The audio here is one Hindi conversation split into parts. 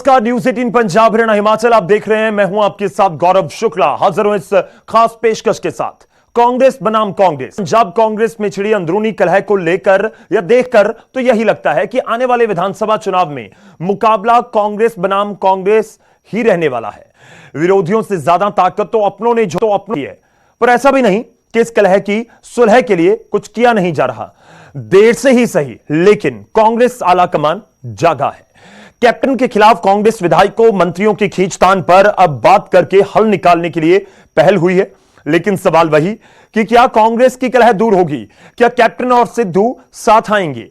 नमस्कार, न्यूज 18 पंजाब हरियाणा हिमाचल आप देख रहे हैं। मैं हूं आपके साथ गौरव शुक्ला, हाजिर हूं इस खास पेशकश के साथ। कांग्रेस बनाम कांग्रेस, पंजाब कांग्रेस में छिड़ी अंदरूनी कलह को लेकर या देखकर तो यही लगता है कि आने वाले विधानसभा चुनाव में मुकाबला कांग्रेस बनाम कांग्रेस ही रहने वाला है। विरोधियों से ज्यादा ताकत तो अपनों ने जो अपनी है, पर ऐसा भी नहीं कि इस कलह की सुलह के लिए कुछ किया नहीं जा रहा। देर से ही सही, लेकिन कांग्रेस आलाकमान जागा है। कैप्टन के खिलाफ कांग्रेस विधायकों मंत्रियों की खींचतान पर अब बात करके हल निकालने के लिए पहल हुई है। लेकिन सवाल वही कि क्या कांग्रेस की कलह दूर होगी? क्या कैप्टन और सिद्धू साथ आएंगे?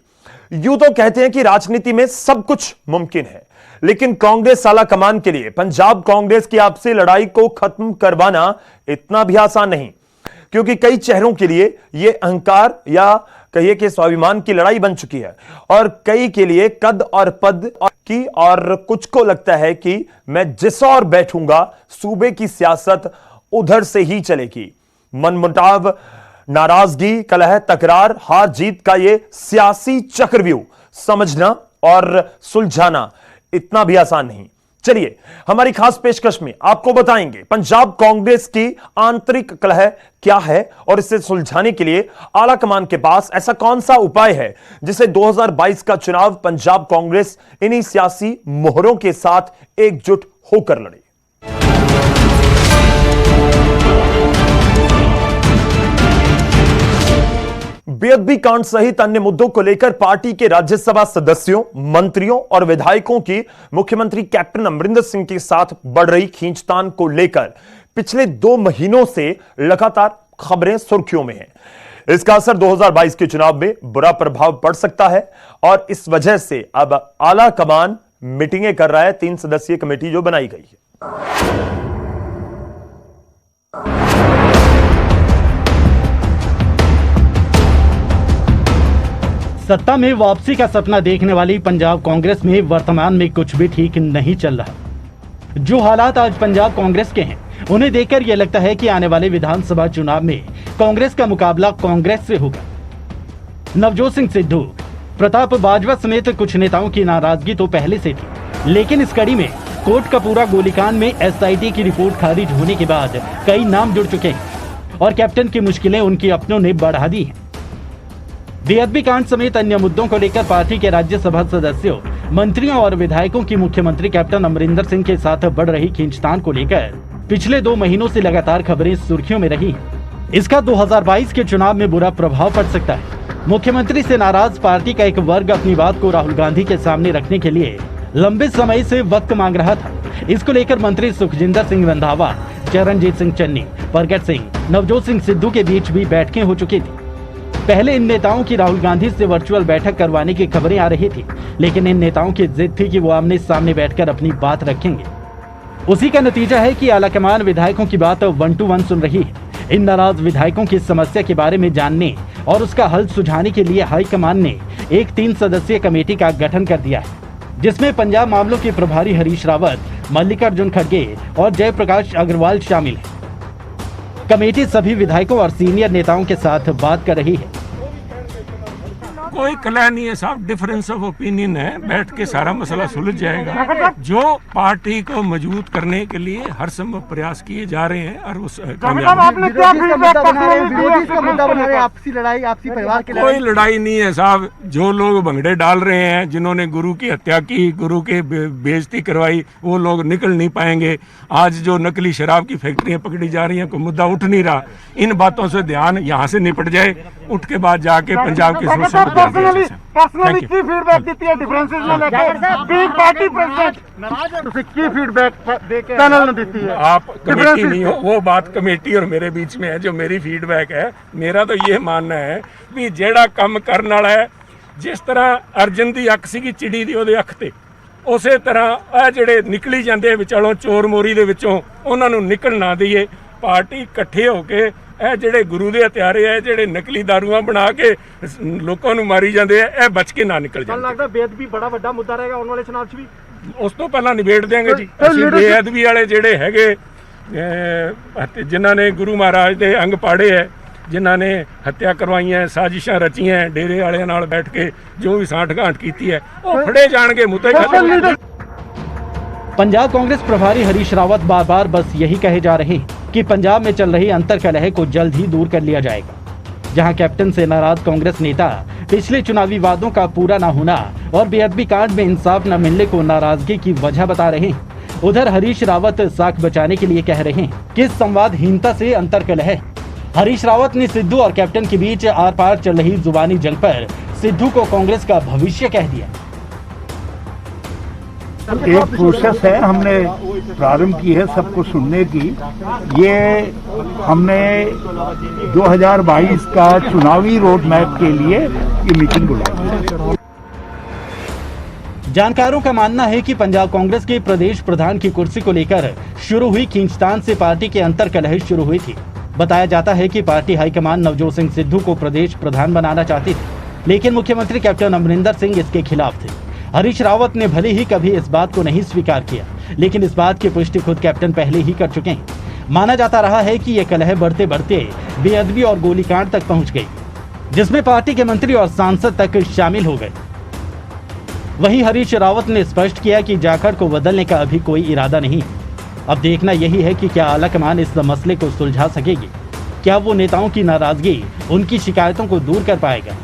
यूं तो कहते हैं कि राजनीति में सब कुछ मुमकिन है, लेकिन कांग्रेस आलाकमान के लिए पंजाब कांग्रेस की आपसी लड़ाई को खत्म करवाना इतना भी आसान नहीं, क्योंकि कई चेहरों के लिए यह अहंकार या कहिए कि स्वाभिमान की लड़ाई बन चुकी है, और कई के लिए कद और पद की, और कुछ को लगता है कि मैं जिस और बैठूंगा सूबे की सियासत उधर से ही चलेगी। मनमुटाव, नाराजगी, कलह, तकरार, हार जीत का यह सियासी चक्रव्यूह समझना और सुलझाना इतना भी आसान नहीं। चलिए हमारी खास पेशकश में आपको बताएंगे पंजाब कांग्रेस की आंतरिक कलह क्या है और इसे सुलझाने के लिए आलाकमान के पास ऐसा कौन सा उपाय है जिसे 2022 का चुनाव पंजाब कांग्रेस इन्हीं सियासी मोहरों के साथ एकजुट होकर लड़े। बेअदबी कांड सहित अन्य मुद्दों को लेकर पार्टी के राज्यसभा सदस्यों, मंत्रियों और विधायकों की मुख्यमंत्री कैप्टन अमरिंदर सिंह के साथ बढ़ रही खींचतान को लेकर पिछले 2 महीनों से लगातार खबरें सुर्खियों में हैं। इसका असर 2022 के चुनाव में बुरा प्रभाव पड़ सकता है, और इस वजह से अब आला कमान मीटिंगें कर रहा है। 3 सदस्यीय कमेटी जो बनाई गई है। सत्ता में वापसी का सपना देखने वाली पंजाब कांग्रेस में वर्तमान में कुछ भी ठीक नहीं चल रहा। जो हालात आज पंजाब कांग्रेस के हैं, उन्हें देखकर यह लगता है कि आने वाले विधानसभा चुनाव में कांग्रेस का मुकाबला कांग्रेस से होगा। नवजोत सिंह सिद्धू, प्रताप बाजवा समेत कुछ नेताओं की नाराजगी तो पहले से थी, लेकिन इस कड़ी में कोर्ट का पूरा गोलीकांड में एसआईटी की रिपोर्ट खारिज होने के बाद कई नाम जुड़ चुके हैं और कैप्टन की मुश्किलें उनके अपनों ने बढ़ा दी हैं। बेअदबी कांड समेत अन्य मुद्दों को लेकर पार्टी के राज्यसभा सदस्यों, मंत्रियों और विधायकों की मुख्यमंत्री कैप्टन अमरिंदर सिंह के साथ बढ़ रही खींचतान को लेकर पिछले 2 महीनों से लगातार खबरें सुर्खियों में रही हैं। इसका 2022 के चुनाव में बुरा प्रभाव पड़ सकता है। मुख्यमंत्री से नाराज पार्टी का एक वर्ग अपनी बात को राहुल गांधी के सामने रखने के लिए लंबे समय से वक्त मांग रहा था। इसको लेकर मंत्री सुखजिंदर सिंह रंधावा, चरणजीत सिंह चन्नी, परगट सिंह, नवजोत सिंह सिद्धू के बीच भी बैठकें हो चुकी थी। पहले इन नेताओं की राहुल गांधी से वर्चुअल बैठक करवाने की खबरें आ रही थी, लेकिन इन नेताओं की जिद थी कि वो आमने सामने बैठकर अपनी बात रखेंगे। उसी का नतीजा है कि आलाकमान विधायकों की बात 1 to 1 सुन रही है। इन नाराज विधायकों की समस्या के बारे में जानने और उसका हल सुझाने के लिए हाईकमान ने एक 3 सदस्यीय कमेटी का गठन कर दिया है, जिसमें पंजाब मामलों के प्रभारी हरीश रावत, मल्लिकार्जुन खड़गे और जयप्रकाश अग्रवाल शामिल है। कमेटी सभी विधायकों और सीनियर नेताओं के साथ बात कर रही है। कोई कलह नहीं है साहब, डिफरेंस ऑफ ओपिनियन है, बैठ के सारा मसला सुलझ जाएगा। जो पार्टी को मजबूत करने के लिए हर संभव प्रयास किए जा रहे हैं और उस आपने क्या मुद्दा बना रहे हैं? आपसी लड़ाई, आपसी परिवार की कोई लड़ाई नहीं है साहब। जो लोग भंगड़े डाल रहे हैं, जिन्होंने गुरु की हत्या की, गुरु के बेइज्जती करवाई, वो लोग निकल नहीं पाएंगे। आज जो नकली शराब की फैक्ट्रियां पकड़ी जा रही हैं, कोई मुद्दा उठ नहीं रहा। इन बातों से ध्यान यहाँ से निपट जाए, उठ के बाद जाके पंजाब की समस्या पर्सनली की फीडबैक देती है डिफरेंसेस में लेकर बिग पार्टी प्रेसिडेंट उसे की फीडबैक पैनल ने देती है। आप कमेटी नहीं हो, वो बात कमेटी और मेरे बीच में है। जो मेरी फीडबैक है, मेरा तो ये मानना है भी जेड़ा काम करने वाला है, जिस तरह अर्जन की अख सी चिड़ी दी ओहदे अख ते, उसे तरह आ जेड़े निकली जाते विचालों चोर मोरी दे विचों उन्हां नूं निकल ना दईए। पार्टी इकट्ठे होके ਇਹ ਜਿਹੜੇ ਗੁਰੂ ਦੇ ਹਥਿਆਰੇ ਹੈ, ਜਿਹੜੇ ਨਕਲੀ ਦਾਰੂਆਂ ਬਣਾ ਕੇ ਲੋਕਾਂ ਨੂੰ ਮਾਰੀ ਜਾਂਦੇ ਆ, ਇਹ ਬਚ ਕੇ ਨਾ ਨਿਕਲ ਜਾਣ। ਲੱਗਦਾ ਬੇਅਦਬੀ ਬੜਾ ਵੱਡਾ ਮੁੱਦਾ ਰਹੇਗਾ ਆਉਣ ਵਾਲੇ ਚੁਣਾਵ 'ਚ ਵੀ। ਉਸ ਤੋਂ ਪਹਿਲਾਂ ਨਿਬੇੜ ਦੇਾਂਗੇ ਜੀ। ਅਸੀਂ ਬੇਅਦਬੀ ਵਾਲੇ ਜਿਹੜੇ ਹੈਗੇ ਜਿਨ੍ਹਾਂ ਨੇ ਗੁਰੂ ਮਹਾਰਾਜ ਦੇ ਅੰਗ ਪਾੜੇ ਹੈ, ਜਿਨ੍ਹਾਂ ਨੇ ਹੱਤਿਆ ਕਰਵਾਈਆਂ, ਸਾਜ਼ਿਸ਼ਾਂ ਰਚੀਆਂ, ਡੇਰੇ ਵਾਲਿਆਂ ਨਾਲ ਬੈਠ ਕੇ ਜੋ ਵੀ ਸਾਂਠ ਗਾਂਠ ਕੀਤੀ ਹੈ, ਉਹ ਫੜੇ ਜਾਣਗੇ। ਮੁੱਦੇ पंजाब कांग्रेस प्रभारी हरीश रावत बार बार बस यही कहे जा रहे हैं कि पंजाब में चल रही अंतर्कलह को जल्द ही दूर कर लिया जाएगा। जहां कैप्टन से नाराज कांग्रेस नेता पिछले चुनावी वादों का पूरा न होना और बेअदबी कांड में इंसाफ न मिलने को नाराजगी की वजह बता रहे हैं, उधर हरीश रावत साख बचाने के लिए कह रहे हैं कि संवादहीनता से अंतर्कलह है। हरीश रावत ने सिद्धू और कैप्टन के बीच आर पार चल रही जुबानी जंग पर सिद्धू को कांग्रेस का भविष्य कह दिया। एक प्रोसेस है, हमने प्रारंभ की है सबको सुनने की। ये हमने 2022 का चुनावी रोड मैप के लिए ये मीटिंग बुलाई। जानकारों का मानना है कि पंजाब कांग्रेस के प्रदेश प्रधान की कुर्सी को लेकर शुरू हुई खींचतान से पार्टी के अंतर्कलह शुरू हुई थी। बताया जाता है कि पार्टी हाईकमान नवजोत सिंह सिद्धू को प्रदेश प्रधान बनाना चाहती थी, लेकिन मुख्यमंत्री कैप्टन अमरिंदर सिंह इसके खिलाफ थे। हरीश रावत ने भले ही कभी इस बात को नहीं स्वीकार किया, लेकिन इस बात की पुष्टि खुद कैप्टन पहले ही कर चुके हैं। माना जाता रहा है कि यह कलह बढ़ते बढ़ते बेअदबी और गोलीकांड तक पहुंच गई, जिसमें पार्टी के मंत्री और सांसद तक शामिल हो गए। वहीं हरीश रावत ने स्पष्ट किया कि जाखड़ को बदलने का अभी कोई इरादा नहीं। अब देखना यही है कि क्या आलाकमान इस मसले को सुलझा सकेगी, क्या वो नेताओं की नाराजगी उनकी शिकायतों को दूर कर पाएगा,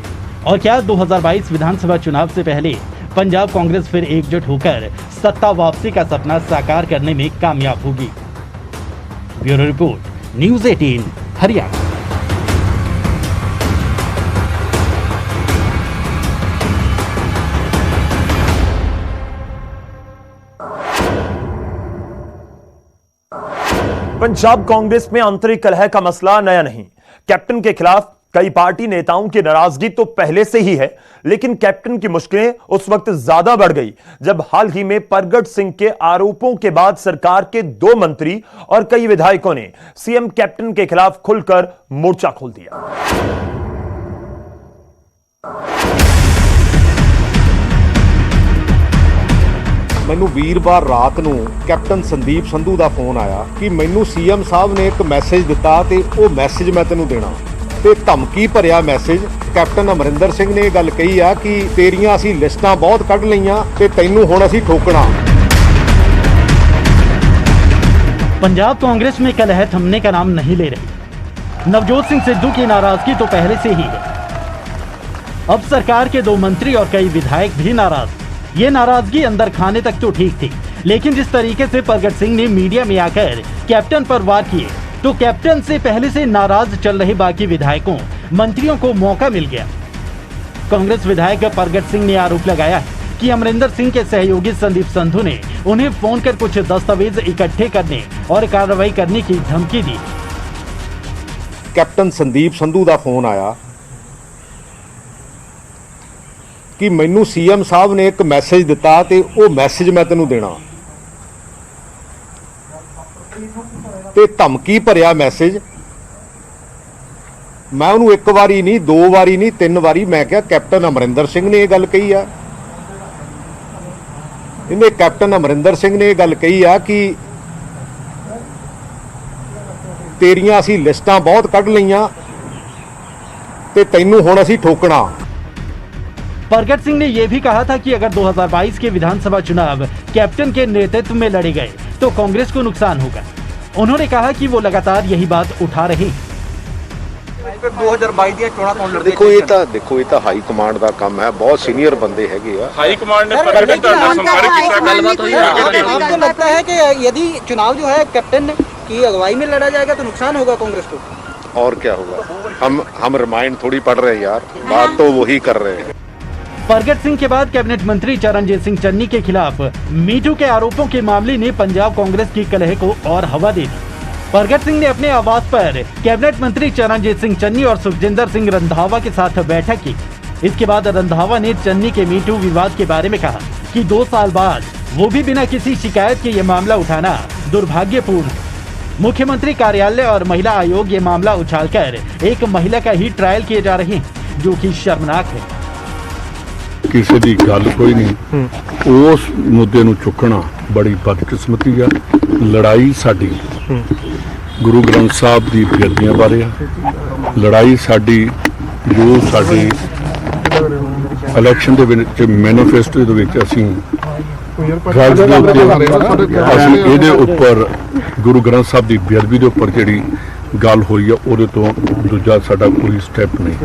और क्या 2022 विधानसभा चुनाव से पहले पंजाब कांग्रेस फिर एकजुट होकर सत्ता वापसी का सपना साकार करने में कामयाब होगी। Bureau report, news 18 Haryana. Punjab Congress में आंतरिक कलह का मसला नया नहीं। कैप्टन के खिलाफ कई पार्टी नेताओं की नाराजगी तो पहले से ही है, लेकिन कैप्टन की मुश्किलें उस वक्त ज्यादा बढ़ गई जब हाल ही में परगट सिंह के आरोपों के बाद सरकार के 2 मंत्री और कई विधायकों ने सीएम कैप्टन के खिलाफ खुलकर मोर्चा खोल दिया। ਮੈਨੂੰ ਵੀਰਵਾਰ ਰਾਤ ਨੂੰ ਕੈਪਟਨ ਸੰਦੀਪ ਸੰਧੂ ਦਾ ਫੋਨ ਆਇਆ ਕਿ ਮੈਨੂੰ ਸੀਐਮ ਸਾਹਿਬ ਨੇ ਇੱਕ ਮੈਸੇਜ ਦਿੱਤਾ ਤੇ ਉਹ ਮੈਸੇਜ ਮੈਂ ਤੈਨੂੰ ਦੇਣਾ ਤੇ ਧਮਕੀ ਭਰਿਆ ਮੈਸੇਜ। ਕੈਪਟਨ ਅਮਰਿੰਦਰ ਸਿੰਘ ਨੇ ਇਹ ਗੱਲ ਕਹੀ ਆ ਕਿ ਤੇਰੀਆਂ ਅਸੀਂ ਲਿਸਟਾਂ ਬਹੁਤ ਕੱਢ ਲਈਆਂ ਤੇ ਤੈਨੂੰ ਹੁਣ ਅਸੀਂ ਠੋਕਣਾ। पंजाब कांग्रेस में कलह थमने का नाम नहीं ले रही। नवजोत सिंह सिद्धू की नाराजगी तो पहले से ही है। अब सरकार के 2 मंत्री और कई विधायक भी नाराज। ये नाराजगी अंदर खाने तक तो ठीक थी, लेकिन जिस तरीके से परगट सिंह ने मीडिया में आकर कैप्टन पर वार किए, तो कैप्टन से पहले से नाराज चल रहे बाकी विधायकों, मंत्रियों को मौका मिल गया। कांग्रेस विधायक परगट सिंह ने आरोप लगाया कि अमरिंदर सिंह के सहयोगी संदीप संधू ने उन्हें फोन कर कुछ दस्तावेज इकट्ठे करने और कार्रवाई करने की धमकी दी। ਕੈਪਟਨ ਸੰਦੀਪ ਸੰਧੂ ਦਾ ਫੋਨ ਆਇਆ ਕਿ ਮੈਨੂੰ ਸੀਐਮ ਸਾਹਿਬ ਨੇ ਇੱਕ ਮੈਸੇਜ ਦਿੱਤਾ ਤੇ ਉਹ ਮੈਸੇਜ ਮੈਂ ਤੈਨੂੰ ਦੇਣਾ ਤੇ ਧਮਕੀ ਭਰਿਆ ਮੈਸੇਜ। ਮੈਂ ਉਹਨੂੰ ਇੱਕ ਵਾਰੀ ਨਹੀਂ, 2 ਵਾਰੀ ਨਹੀਂ, 3 ਵਾਰੀ ਮੈਂ ਕਿਹਾ ਕੈਪਟਨ ਅਮਰਿੰਦਰ ਸਿੰਘ ਨੇ ਇਹ ਗੱਲ ਕਹੀ ਆ। ਇਹਨੇ ਕੈਪਟਨ ਅਮਰਿੰਦਰ ਸਿੰਘ ਨੇ ਇਹ ਗੱਲ ਕਹੀ ਆ ਕਿ ਤੇਰੀਆਂ ਅਸੀਂ ਲਿਸਟਾਂ ਬਹੁਤ ਕੱਢ ਲਈਆਂ ਤੇ ਤੈਨੂੰ ਹੁਣ ਅਸੀਂ ਠੋਕਣਾ। परगट सिंह ने यह भी कहा था कि अगर 2022 के विधानसभा चुनाव कैप्टन के नेतृत्व में लड़े गए तो कांग्रेस को नुकसान होगा। उन्होंने कहा कि वो लगातार यही बात उठा रहे हैं। 2022 ਦੀਆਂ ਚੋਣਾਂ ਕੌਣ ਲੜਦੇ? ਦੇਖੋ ਇਹ ਤਾਂ ਹਾਈ ਕਮਾਂਡ ਦਾ ਕੰਮ ਹੈ, ਬਹੁਤ ਸੀਨੀਅਰ ਬੰਦੇ ਹੈਗੇ ਆ। हाई कमांड ने प्रगट का संपर्क किया, गलबात हुई है। आपको लगता है कि यदि चुनाव जो है कैप्टन की अगुवाई में लड़ा जाएगा तो नुकसान होगा कांग्रेस को? और क्या होगा? हम रामायण थोड़ी पढ़ रहे हैं यार, बात तो वही कर रहे हैं। परगट सिंह के बाद कैबिनेट मंत्री चरणजीत सिंह चन्नी के खिलाफ मीटू के आरोपों के मामले ने पंजाब कांग्रेस की कलह को और हवा दे दी। परगट सिंह ने अपने आवास पर कैबिनेट मंत्री चरणजीत सिंह चन्नी और सुखजिंदर सिंह रंधावा के साथ बैठक की। इसके बाद रंधावा ने चन्नी के मीटू विवाद के बारे में कहा कि 2 साल बाद वो भी बिना किसी शिकायत के ये मामला उठाना दुर्भाग्यपूर्ण है। मुख्यमंत्री कार्यालय और महिला आयोग ये मामला उछालकर एक महिला का ही ट्रायल किए जा रहे हैं, जो कि शर्मनाक है। ਕਿਸੇ ਦੀ ਗੱਲ ਕੋਈ ਨਹੀਂ, ਉਸ ਮੁੱਦੇ ਨੂੰ ਚੁੱਕਣਾ ਬੜੀ ਬਦਕਿਸਮਤੀ ਆ। ਲੜਾਈ ਸਾਡੀ ਗੁਰੂ ਗ੍ਰੰਥ ਸਾਹਿਬ ਦੀ ਬੇਅਦਬੀਆਂ ਬਾਰੇ ਆ। ਲੜਾਈ ਸਾਡੀ ਜੋ ਸਾਡੀ ਇਲੈਕਸ਼ਨ ਦੇ ਵਿੱਚ ਮੈਨੀਫੈਸਟੋ ਦੇ ਵਿੱਚ ਅਸੀਂ ਡਰੱਗਸ ਦੇ ਉੱਤੇ ਅਸੀਂ ਇਹਦੇ ਉੱਪਰ ਗੁਰੂ ਗ੍ਰੰਥ ਸਾਹਿਬ ਦੀ ਬੇਅਦਬੀ ਦੇ ਉੱਪਰ ਜਿਹੜੀ ਗੱਲ ਹੋਈ ਹੈ ਉਹਦੇ ਤੋਂ ਦੂਜਾ ਸਾਡਾ ਕੋਈ ਸਟੈਪ ਨਹੀਂ।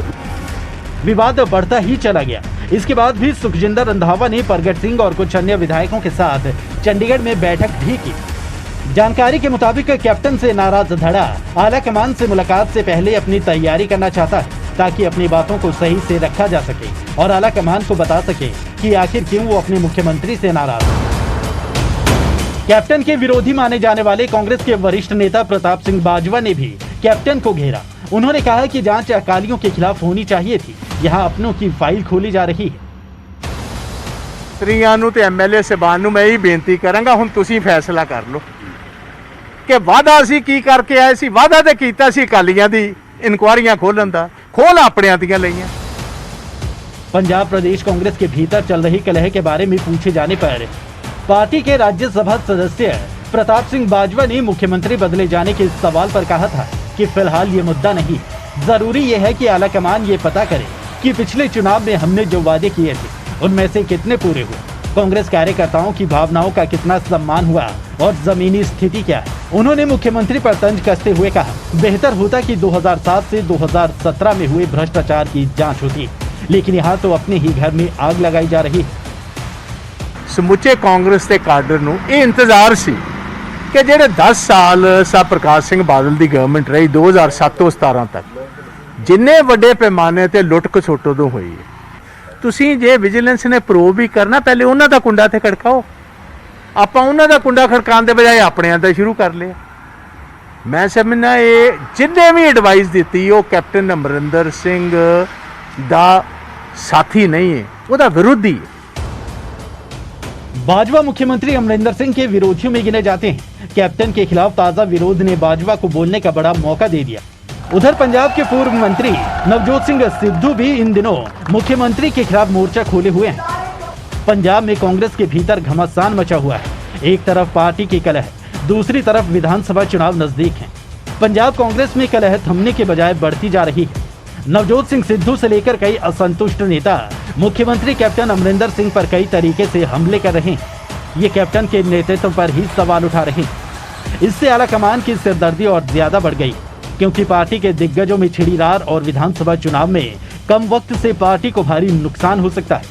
विवाद बढ़ता ही चला गया। इसके बाद भी सुखजिंदर रंधावा ने प्रगट सिंह और कुछ अन्य विधायकों के साथ चंडीगढ़ में बैठक भी की। जानकारी के मुताबिक कैप्टन से नाराज धड़ा आला कमान से मुलाकात से पहले अपनी तैयारी करना चाहता है ताकि अपनी बातों को सही से रखा जा सके और आला कमान को बता सके कि आखिर क्यों वो अपने मुख्यमंत्री से नाराज है। कैप्टन के विरोधी माने जाने वाले कांग्रेस के वरिष्ठ नेता प्रताप सिंह बाजवा ने भी कैप्टन को घेरा। उन्होंने कहा कि जांच अकालियों के खिलाफ होनी चाहिए थी, यहाँ अपनों की फाइल खोली जा रही है। ਤਰੀਆਂ ਨੂੰ ਤੇ ਐਮਐਲਏ ਸਾਹਿਬਾਨ ਨੂੰ ਮੈਂ ਇਹ ਬੇਨਤੀ ਕਰਾਂਗਾ, ਹੁਣ ਤੁਸੀਂ ਫੈਸਲਾ ਕਰ ਲਓ ਕਿ ਵਾਅਦਾ ਅਸੀਂ ਕੀ ਕਰਕੇ ਆਏ ਸੀ। ਵਾਅਦਾ ਤੇ ਕੀਤਾ ਸੀ ਅਕਾਲੀਆਂ ਦੀ ਇਨਕੁਆਰੀਆਂ ਖੋਲਣ ਦਾ, ਖੋਲ ਆਪਣਿਆਂ ਦੀਆਂ ਲਈਆਂ। पंजाब प्रदेश कांग्रेस के भीतर चल रही कलह के बारे में पूछे जाने पर पार्टी के राज्यसभा सदस्य प्रताप सिंह बाजवा ने मुख्यमंत्री बदले जाने के सवाल पर कहा था कि फिलहाल ये मुद्दा नहीं, जरूरी ये है कि आला कमान ये पता करे कि पिछले चुनाव में हमने जो वादे किए थे उनमें से कितने पूरे हुए, कांग्रेस कार्यकर्ताओं की भावनाओं का कितना सम्मान हुआ और जमीनी स्थिति क्या है। उन्होंने मुख्यमंत्री पर तंज कसते हुए कहा, बेहतर होता कि 2007 से 2017 में हुए भ्रष्टाचार की जांच होती, लेकिन यहाँ तो अपने ही घर में आग लगाई जा रही है। ਸਮੁੱਚੇ ਕਾਂਗਰਸ ਦੇ ਕਾਡਰ ਨੂੰ ਇਹ ਇੰਤਜ਼ਾਰ ਸੀ ਕਿ ਜਿਹੜੇ 10 ਸਾਲ ਸਾਹਿਬ ਪ੍ਰਕਾਸ਼ ਸਿੰਘ ਬਾਦਲ ਦੀ ਗਵਰਨਮੈਂਟ ਰਹੀ 2007 ਤੋਂ 17 ਤੱਕ, ਜਿੰਨੇ ਵੱਡੇ ਪੈਮਾਨੇ ਤੇ ਲੁੱਟ ਖਸੁੱਟ ਉਦੋਂ ਹੋਈ ਹੈ, ਤੁਸੀਂ ਜੇ ਵਿਜੀਲੈਂਸ ਨੇ ਪ੍ਰੂਵ ਵੀ ਕਰਨਾ ਪਹਿਲੇ ਉਹਨਾਂ ਦਾ ਕੁੰਡਾ ਤੇ ਖੜਕਾਓ। ਆਪਾਂ ਉਹਨਾਂ ਦਾ ਕੁੰਡਾ ਖੜਕਾਉਣ ਦੇ ਬਜਾਏ ਆਪਣਿਆਂ ਦਾ ਸ਼ੁਰੂ ਕਰ ਲਿਆ। ਮੈਂ ਸਮਝਦਾ ਇਹ ਜਿੰਨੇ ਵੀ ਐਡਵਾਈਸ ਦਿੱਤੀ ਉਹ ਕੈਪਟਨ ਅਮਰਿੰਦਰ ਸਿੰਘ ਦਾ ਸਾਥੀ ਨਹੀਂ ਹੈ, ਉਹਦਾ ਵਿਰੋਧੀ ਹੈ। बाजवा मुख्यमंत्री अमरिंदर सिंह के विरोधियों में गिने जाते हैं। कैप्टन के खिलाफ ताजा विरोध ने बाजवा को बोलने का बड़ा मौका दे दिया। उधर पंजाब के पूर्व मंत्री नवजोत सिंह सिद्धू भी इन दिनों मुख्यमंत्री के खिलाफ मोर्चा खोले हुए हैं। पंजाब में कांग्रेस के भीतर घमासान मचा हुआ है। एक तरफ पार्टी की कलह, दूसरी तरफ विधानसभा चुनाव नजदीक है। पंजाब कांग्रेस में कलह थमने के बजाय बढ़ती जा रही है। नवजोत सिंह सिद्धू से लेकर कई असंतुष्ट नेता मुख्यमंत्री कैप्टन अमरिंदर सिंह पर कई तरीके से हमले कर रहे हैं। ये कैप्टन के नेतृत्व पर ही सवाल उठा रहे हैं। इससे आला कमान की सिरदर्दी और ज्यादा बढ़ गई, क्योंकि पार्टी के दिग्गजों में छिड़ी रार और विधानसभा चुनाव में कम वक्त से पार्टी को भारी नुकसान हो सकता है।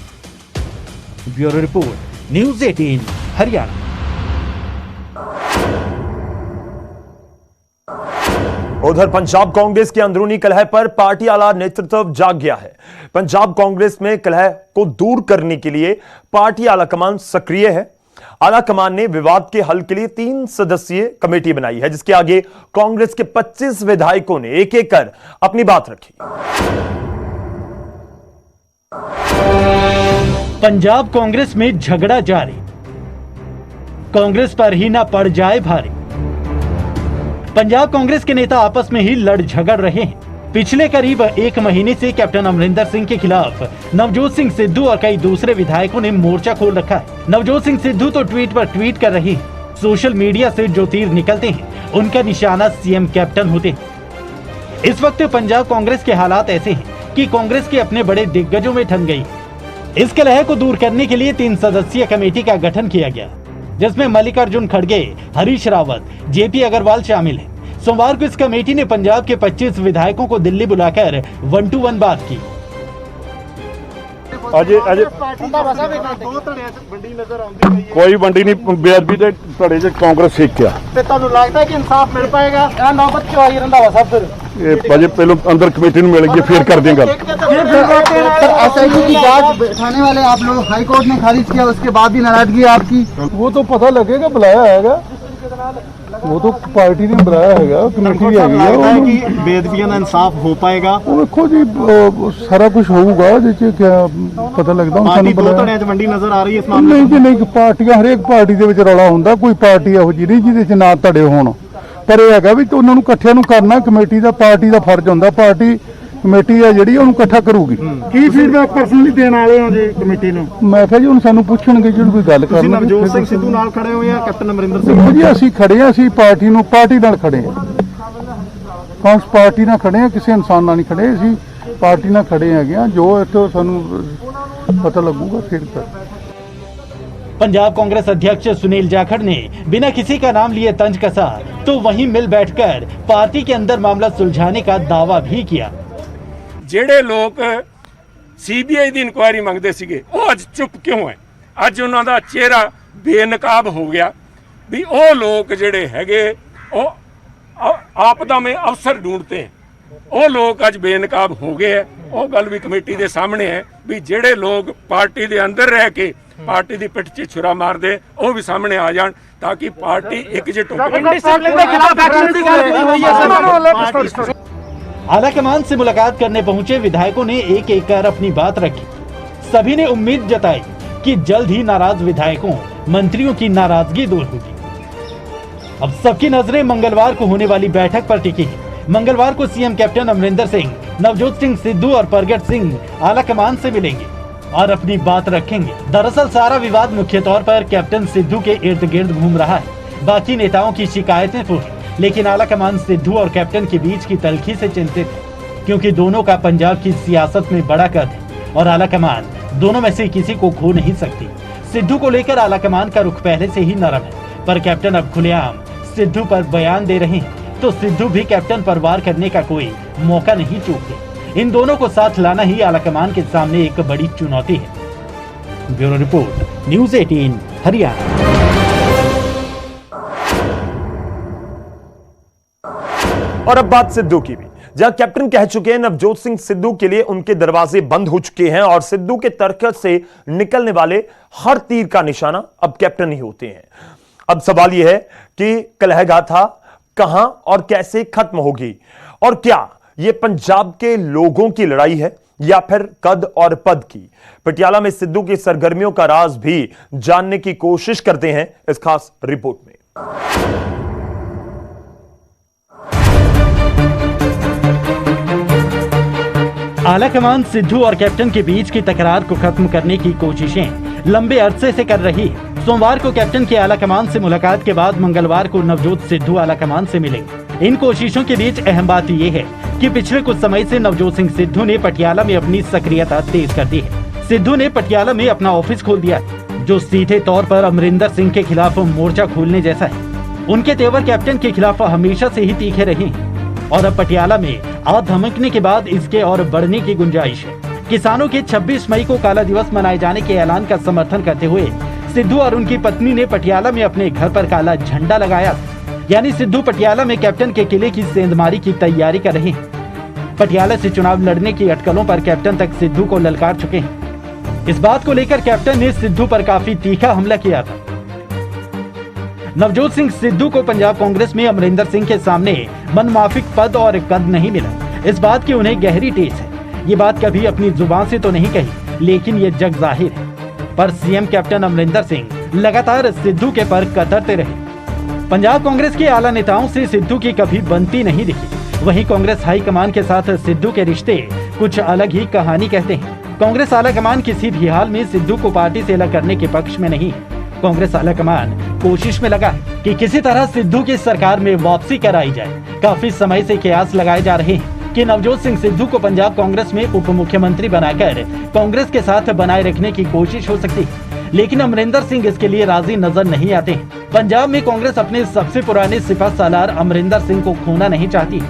Bureau report, news 18 Haryana. उधर पंजाब कांग्रेस की अंदरूनी कलह पर पार्टी आला नेतृत्व जाग गया है। पंजाब कांग्रेस में कलह को दूर करने के लिए पार्टी आला कमान सक्रिय है। आला कमान ने विवाद के हल के लिए 3 सदस्यीय कमेटी बनाई है, जिसके आगे कांग्रेस के 25 विधायकों ने एक एक कर अपनी बात रखी। पंजाब कांग्रेस में झगड़ा जारी, कांग्रेस पर ही ना पड़ जाए भारी। पंजाब कांग्रेस के नेता आपस में ही लड़ झगड़ रहे हैं। पिछले करीब 1 महीने से कैप्टन अमरिंदर सिंह के खिलाफ नवजोत सिंह सिद्धू और कई दूसरे विधायकों ने मोर्चा खोल रखा है। नवजोत सिंह सिद्धू तो ट्वीट पर ट्वीट कर रहे हैं। सोशल मीडिया से जो तीर निकलते हैं उनका निशाना सीएम कैप्टन होते हैं। इस वक्त पंजाब कांग्रेस के हालात ऐसे हैं कि कांग्रेस के अपने बड़े दिग्गजों में ठन गई। इस कलह को दूर करने के लिए 3 सदस्यीय कमेटी का गठन किया गया, जिसमें मल्लिकार्जुन खड़गे, हरीश रावत, जेपी अग्रवाल शामिल हैं। सोमवार को इस कमेटी ने पंजाब के 25 विधायकों को दिल्ली बुलाकर 1-to-1 बात की। ਕੋਈ ਵੰਡੀ ਨਹੀਂ, ਬੇਅਦਬੀ ਦੇ ਧੜੇ 'ਚ ਕਾਂਗਰਸ ਸਿੱਖਿਆ ਤੇ ਤੁਹਾਨੂੰ ਲੱਗਦਾ ਕਿ ਇਨਸਾਫ ਮਿਲ ਪਾਏਗਾ? ਇਹ ਨੌਬਤ ਕਿਉਂ ਆਈ ਰੰਧਾਵਾ ਸਾਹਿਬ? ਫਿਰ ਇਹ ਅਜੇ ਪਹਿਲਾਂ ਅੰਦਰ ਕਮੇਟੀ ਨੂੰ ਮਿਲ ਗਈ, ਫਿਰ ਕਰਦੇ ਗੱਲ। एसआईटी की जांच बैठाने वाले आप लोग, हाई कोर्ट ने खारिज किया, उसके बाद भी नाराजगी आपकी। वो तो पता लगेगा, बुलाया हैगा, वो तो पार्टी ने बुलाया हैगा, कमेटी भी हैगी कि बेदबियां ਦਾ ਇਨਸਾਫ ਹੋ ਪਾਏਗਾ? ਉਹ ਵੇਖੋ ਜੀ, ਸਾਰਾ ਕੁਝ ਹੋਊਗਾ, ਜਿਹਦੇ 'ਚ ਕਿਆ ਪਤਾ ਲੱਗਦਾ। ਹੁਣ ਸਾਨੂੰ ਦੋ ਧੜਿਆਂ 'ਚ ਵੰਡੀ ਨਜ਼ਰ ਆ ਰਹੀ ਹੈ ਇਸ ਮਾਮਲੇ ਨਹੀਂ ਜੀ, ਨਹੀਂ, ਪਾਰਟੀਆਂ, ਹਰੇਕ ਪਾਰਟੀ ਦੇ ਵਿੱਚ ਰੌਲਾ ਹੁੰਦਾ, ਕੋਈ ਪਾਰਟੀ ਇਹੋ ਜਿਹੀ ਨਹੀਂ ਜਿਹਦੇ 'ਚ ਨਾ ਧੜੇ ਹੋਣ, ਪਰ ਇਹ ਹੈਗਾ ਵੀ ਉਹਨਾਂ ਨੂੰ ਇਕੱਠਿਆਂ ਨੂੰ ਕਰਨਾ ਕਮੇਟੀ ਦਾ, ਪਾਰਟੀ ਦਾ ਫਰਜ਼ ਹੁੰਦਾ। ਪਾਰਟੀ ਕਮੇਟੀ ਹੈ ਜਿਹੜੀ ਉਹਨੂੰ ਇਕੱਠਾ ਕਰੂਗੀ। ਕੀ ਫੀਡਬੈਕ ਪਰਸਨਲੀ ਦੇਣ ਵਾਲੇ ਹੋ ਜੀ ਕਮੇਟੀ ਨੂੰ? ਮੈਂ ਕਿਹਾ ਜੀ ਹੁਣ ਸਾਨੂੰ ਪੁੱਛਣਗੇ, ਜਿਹੜੀ ਕੋਈ ਗੱਲ ਕਰਨੀ। ਨਵਜੋਤ ਸਿੰਘ ਸਿੱਧੂ ਨਾਲ ਖੜੇ ਹੋਏ ਆ, ਕੈਪਟਨ ਅਮਰਿੰਦਰ ਸਿੰਘ? ਦੇਖੋ ਜੀ, ਅਸੀਂ ਖੜੇ ਆ, ਅਸੀਂ ਪਾਰਟੀ ਨਾਲ ਖੜੇ ਆ, ਕਾਂਗਰਸ ਪਾਰਟੀ ਨਾਲ ਖੜੇ ਆ, ਕਿਸੇ ਇਨਸਾਨ ਨਾਲ ਨਹੀਂ ਖੜੇ, ਅਸੀਂ ਪਾਰਟੀ ਨਾਲ ਖੜੇ ਹੈਗੇ ਆ। ਜੋ ਇੱਥੋਂ ਸਾਨੂੰ ਪਤਾ ਲੱਗੂਗਾ ਫਿਰ ਕਰ। पंजाब कांग्रेस अध्यक्ष सुनील जाखड़ ने बिना किसी का नाम लिए तंज कसा तो वहीं मिल बैठकर पार्टी के अंदर मामला सुलझाने का दावा भी किया। ਜਿਹੜੇ ਲੋਕ ਸੀਬੀਆਈ ਦੀ ਇਨਕੁਆਇਰੀ ਮੰਗਦੇ ਸੀਗੇ ਉਹ ਅੱਜ ਚੁੱਪ ਕਿਉਂ ਹੈ? ਅੱਜ ਉਹਨਾਂ ਦਾ ਚਿਹਰਾ ਬੇਨਕਾਬ ਹੋ ਗਿਆ ਵੀ ਉਹ ਲੋਕ ਜਿਹੜੇ ਹੈਗੇ ਉਹ ਆਪਦਾ में अवसर ढूंढते हैं, ਉਹ ਲੋਕ ਅੱਜ ਬੇਨਕਾਬ ਹੋ ਗਏ ਹੈ। ਉਹ ਗੱਲ ਵੀ ਕਮੇਟੀ ਦੇ ਸਾਹਮਣੇ ਹੈ ਵੀ ਜਿਹੜੇ ਲੋਕ ਪਾਰਟੀ ਦੇ ਅੰਦਰ ਰਹਿ ਕੇ ਪਾਰਟੀ ਦੀ ਪਿੱਠ 'ਚ ਛੁਰਾ ਮਾਰਦੇ ਉਹ ਵੀ ਸਾਹਮਣੇ ਆ ਜਾਣ ਤਾਂ ਕਿ ਪਾर्टी एकजुट हो। आलाकमान से मुलाकात करने पहुंचे विधायकों ने एक एक कर अपनी बात रखी। सभी ने उम्मीद जताई कि जल्द ही नाराज विधायकों मंत्रियों की नाराजगी दूर होगी। अब सबकी नजरें मंगलवार को होने वाली बैठक पर टिकी है। मंगलवार को सीएम कैप्टन अमरिंदर सिंह, नवजोत सिंह सिद्धू और प्रगट सिंह आलाकमान से मिलेंगे और अपनी बात रखेंगे। दरअसल सारा विवाद मुख्य तौर पर कैप्टन सिद्धू के इर्द गिर्द घूम रहा है। बाकी नेताओं की शिकायतें तो हैं, लेकिन आलाकमान सिद्धू और कैप्टन के बीच की तलखी से चिंतित है, क्योंकि दोनों का पंजाब की सियासत में बड़ा कद है और आलाकमान दोनों में से किसी को खो नहीं सकती। सिद्धू को लेकर आलाकमान का रुख पहले से ही नरम है, पर कैप्टन अब खुलेआम सिद्धू पर बयान दे रहे हैं तो सिद्धू भी कैप्टन पर वार करने का कोई मौका नहीं चूकते। इन दोनों को साथ लाना ही आलाकमान के सामने एक बड़ी चुनौती है। Bureau report, news 18 Haryana. और अब बात सिद्धू की भी, जहां कैप्टन कह चुके हैं नवजोत सिंह सिद्धू के लिए उनके दरवाजे बंद हो चुके हैं और सिद्धू के तर्क से निकलने वाले हर तीर का निशाना अब कैप्टन ही होते हैं। अब सवाल यह है कि कलह गाथा कहां और कैसे खत्म होगी और क्या यह पंजाब के लोगों की लड़ाई है या फिर कद और पद की। पटियाला में सिद्धू की सरगर्मियों का राज भी जानने की कोशिश करते हैं इस खास रिपोर्ट में। आलाकमान सिद्धू और कैप्टन के बीच की तकरार को खत्म करने की कोशिशें लंबे अरसे से कर रही है। सोमवार को कैप्टन की आलाकमान से मुलाकात के बाद मंगलवार को नवजोत सिद्धू आलाकमान से मिलेंगे। इन कोशिशों के बीच अहम बात यह है कि पिछले कुछ समय से नवजोत सिंह सिद्धू ने पटियाला में अपनी सक्रियता तेज कर दी है। सिद्धू ने पटियाला में अपना ऑफिस खोल दिया, जो सीधे तौर पर अमरिंदर सिंह के खिलाफ मोर्चा खोलने जैसा है। उनके तेवर कैप्टन के खिलाफ हमेशा से ही तीखे रहे हैं और अब पटियाला में आग धमकने के बाद इसके और बढ़ने की गुंजाइश है। किसानों के 26 मई को काला दिवस मनाए जाने के ऐलान का समर्थन करते हुए सिद्धू और उनकी पत्नी ने पटियाला में अपने घर पर काला झंडा लगाया। यानी सिद्धू पटियाला में कैप्टन के किले की सेंधमारी की तैयारी कर रहे हैं। पटियाला से चुनाव लड़ने की अटकलों पर कैप्टन तक सिद्धू को ललकार चुके हैं। इस बात को लेकर कैप्टन ने सिद्धू पर काफी तीखा हमला किया था। नवजोत सिंह सिद्धू को पंजाब कांग्रेस में अमरिंदर सिंह के सामने मनमाफिक पद और कद नहीं मिला। इस बात की उन्हें गहरी टेस है। ये बात कभी अपनी जुबान से तो नहीं कही, लेकिन ये जग जाहिर है। पर सीएम कैप्टन अमरिंदर सिंह लगातार सिद्धू के पर कतरते रहे। पंजाब कांग्रेस के आला नेताओं से सिद्धू की कभी बनती नहीं दिखी। वहीं कांग्रेस हाईकमान के साथ सिद्धू के रिश्ते कुछ अलग ही कहानी कहते हैं। कांग्रेस आलाकमान किसी भी हाल में सिद्धू को पार्टी से अलग करने के पक्ष में नहीं है। कांग्रेस आलाकमान कोशिश में लगा है कि किसी तरह सिद्धू की सरकार में वापसी कराई जाए। काफी समय से कयास लगाए जा रहे हैं कि नवजोत सिंह सिद्धू को पंजाब कांग्रेस में उप मुख्यमंत्री बनाकर कांग्रेस के साथ बनाए रखने की कोशिश हो सकती है, लेकिन अमरिंदर सिंह इसके लिए राजी नजर नहीं आते हैं। पंजाब में कांग्रेस अपने सबसे पुराने सिपह सालार अमरिंदर सिंह को खोना नहीं चाहती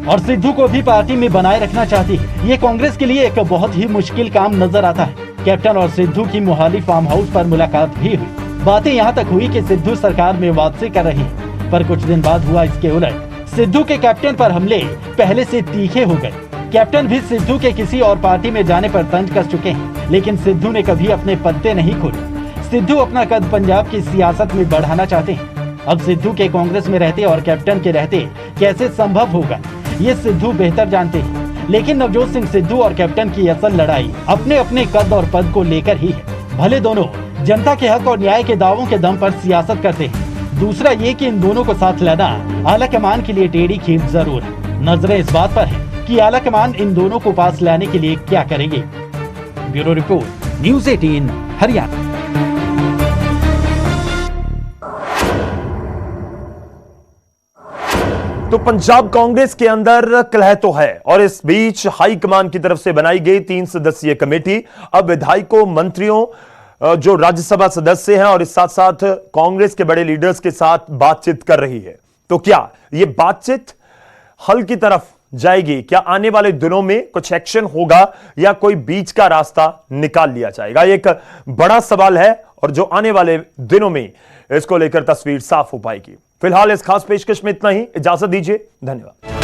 और सिद्धू को भी पार्टी में बनाए रखना चाहती है। ये कांग्रेस के लिए एक बहुत ही मुश्किल काम नजर आता है। कैप्टन और सिद्धू की मोहाली फार्म हाउस पर मुलाकात भी हुई। बातें यहाँ तक हुई कि सिद्धू सरकार में वापसी कर रहे हैं, पर कुछ दिन बाद हुआ इसके उलट। सिद्धू के कैप्टन पर हमले पहले से तीखे हो गए। कैप्टन भी सिद्धू के किसी और पार्टी में जाने पर तंज कर चुके हैं, लेकिन सिद्धू ने कभी अपने पत्ते नहीं खोले। सिद्धू अपना कद पंजाब की सियासत में बढ़ाना चाहते हैं। अब सिद्धू के कांग्रेस में रहते और कैप्टन के रहते कैसे संभव होगा, ये सिद्धू बेहतर जानते हैं। लेकिन नवजोत सिंह सिद्धू और कैप्टन की असल लड़ाई अपने अपने कद और पद को लेकर ही है। भले दोनों जनता के हक और न्याय के दावों के दम पर सियासत करते हैं, दूसरा ये कि इन दोनों को साथ लाना आलाकमान के लिए टेढ़ी खीर जरूर है। नजरें इस बात पर है कि आलाकमान इन दोनों को पास लाने के लिए क्या करेंगे। Bureau report, news 18 Haryana. तो पंजाब कांग्रेस के अंदर कलह तो है और इस बीच हाईकमान की तरफ से बनाई गई 3 सदस्यीय कमेटी अब विधायकों, मंत्रियों, जो राज्यसभा सदस्य हैं और इस साथ साथ कांग्रेस के बड़े लीडर्स के साथ बातचीत कर रही है। तो क्या यह बातचीत हल की तरफ जाएगी? क्या आने वाले दिनों में कुछ एक्शन होगा या कोई बीच का रास्ता निकाल लिया जाएगा? एक बड़ा सवाल है और जो आने वाले दिनों में इसको लेकर तस्वीर साफ हो पाएगी। फिलहाल इस खास पेशकश में इतना ही, इजाजत दीजिए, धन्यवाद।